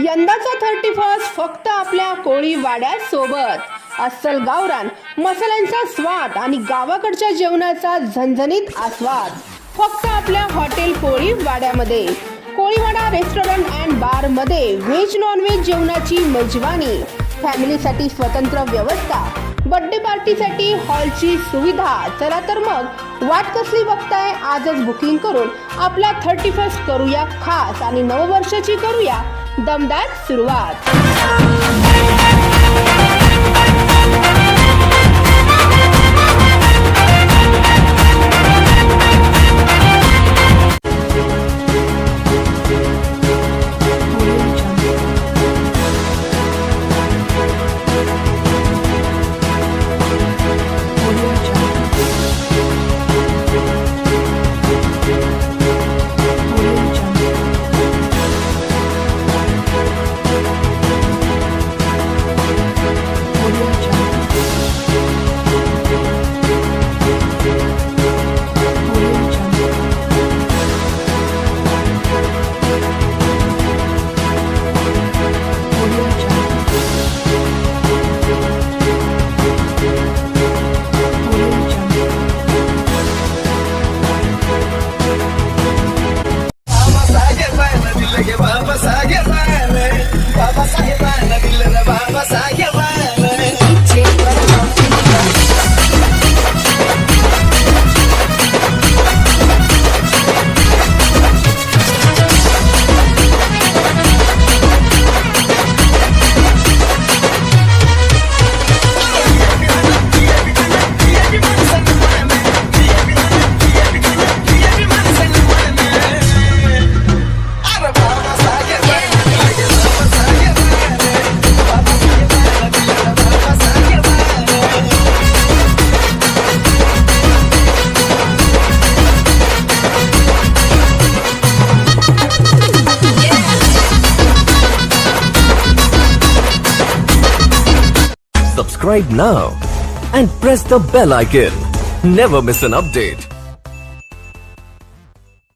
यंदाचा 31 फक्त आपल्या कोळी वाड्यात सोबत अस्सल गावरान मसाल्यांचा स्वाद आणि गावाकडच्या जेवणाचा झणझणीत आस्वाद फक्त आपल्या हॉटेल कोळी वाड्यामध्ये. कोळीवाडा रेस्टॉरंट अँड बार मध्ये व्हेज नॉन व्हेज जेवणाची मेजवानी, फॅमिलीसाठी स्वतंत्र व्यवस्था, बर्थडे पार्टीसाठी हॉलची सुविधा. चला तर मग वाट कसली बघताय, आजच बुकिंग करून आपला 31 करूया खास आणि नववर्षाची करूया दमदार सुरुवात. Subscribe now and press the bell icon. Never miss an update.